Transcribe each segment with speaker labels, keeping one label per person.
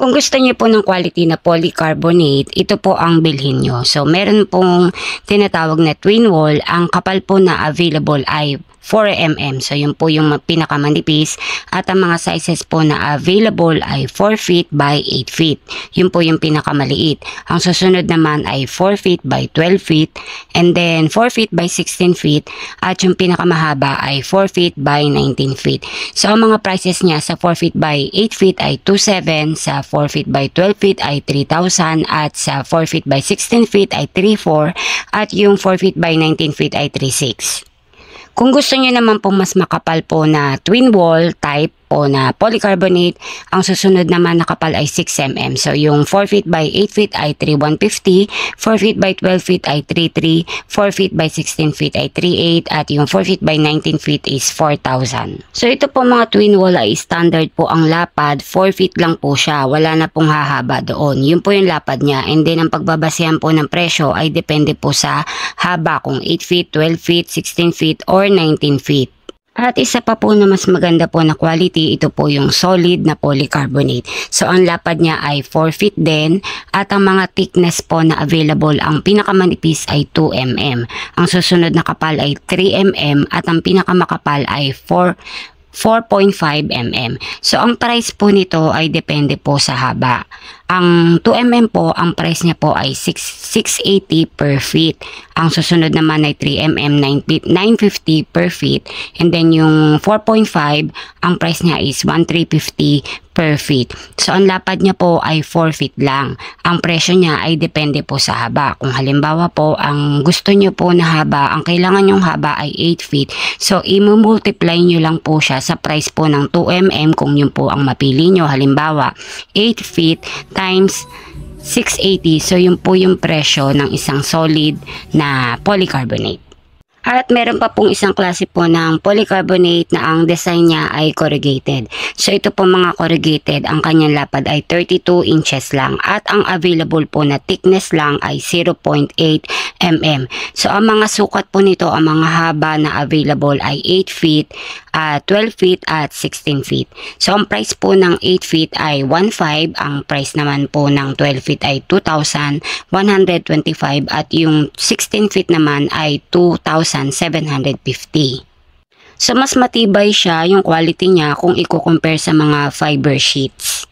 Speaker 1: Kung gusto niyo po ng quality na polycarbonate, ito po ang bilhin nyo. So, meron pong tinatawag na twin wall. Ang kapal po na available ay 4 mm. So, yun po yung pinakamanipis. At ang mga sizes po na available ay 4 feet by 8 feet. Yun po yung pinakamaliit. Ang susunod naman ay 4 feet by 12 feet. And then, 4 feet by 16 feet. At yung pinakamahaba ay 4 feet by 19 feet. So, ang mga prices niya sa 4 feet by 8 feet ay 2,700. Sa 4 feet by 12 feet ay 3,000. At sa 4 feet by 16 feet ay 3,400. At yung 4 feet by 19 feet ay 3,600. Kung gusto niyo naman po mas makapal po na twin wall type po na polycarbonate, ang susunod naman na kapal ay 6 mm. So yung 4 feet by 8 feet ay 3,150, 4 feet by 12 feet ay 3,300, 4 feet by 16 feet ay 3,800, at yung 4 feet by 19 feet is 4,000. So ito po mga twin wall ay standard po ang lapad, 4 feet lang po siya, wala na pong hahaba doon. Yun po yung lapad niya, and then ang pagbabasehan po ng presyo ay depende po sa haba, kung 8 feet, 12 feet, 16 feet, or 19 feet. At isa pa po na mas maganda po na quality, ito po yung solid na polycarbonate. So ang lapad niya ay 4 feet din, at ang mga thickness po na available, ang pinakamanipis ay 2 mm. Ang susunod na kapal ay 3 mm, at ang pinakamakapal ay 4.5 mm. So ang price po nito ay depende po sa haba. Ang 2 mm po, ang price niya po ay 680 per feet. Ang susunod naman ay 3 mm, 950 per feet. And then yung 4.5, ang price niya is 1,350 per feet. So ang lapad niya po ay 4 feet lang. Ang presyo niya ay depende po sa haba. Kung halimbawa po, ang gusto niyo po na haba, ang kailangan yung haba ay 8 feet. So i-multiply niyo lang po siya sa price po ng 2 mm kung yun po ang mapili niyo. Halimbawa, 8 feet times 680. So yun po yung presyo ng isang solid na polycarbonate. At meron pa pong isang klase po ng polycarbonate na ang design niya ay corrugated. So ito po mga corrugated, ang kanyang lapad ay 32 inches lang. At ang available po na thickness lang ay 0.8 mm. So ang mga sukat po nito, ang mga haba na available ay 8 feet, 12 feet at 16 feet. So ang price po ng 8 feet ay 1,500. Ang price naman po ng 12 feet ay 2,125. At yung 16 feet naman ay 2,750. So mas matibay siya yung quality niya kung i-compare sa mga fiber sheets.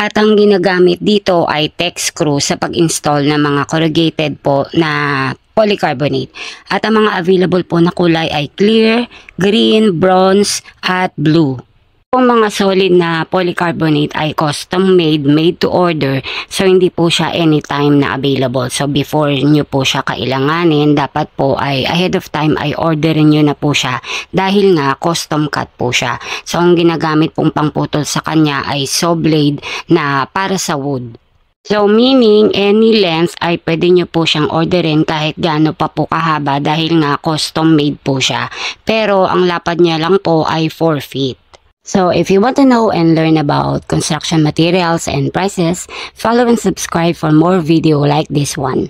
Speaker 1: At ang ginagamit dito ay tech screw sa pag-install ng mga corrugated po na polycarbonate. At ang mga available po na kulay ay clear, green, bronze, at blue. Ang mga solid na polycarbonate ay custom made to order. So hindi po siya anytime na available. So before nyo po siya kailanganin, dapat po ay ahead of time ay orderin nyo na po siya, dahil nga custom cut po siya. So ang ginagamit pong pangputol sa kanya ay saw blade na para sa wood. So meaning any length ay pwede nyo po siyang orderin kahit gaano pa po kahaba, dahil nga custom made po siya. Pero ang lapad niya lang po ay 4 feet. So if you want to know and learn about construction materials and prices, follow and subscribe for more video like this one.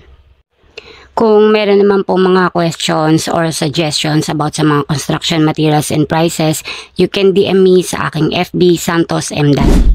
Speaker 1: Kung meron naman po mga questions or suggestions about sa mga construction materials and prices, you can DM me sa aking FB Santos M. Dan.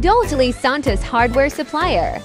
Speaker 2: Dodley Santos Hardware Supplier.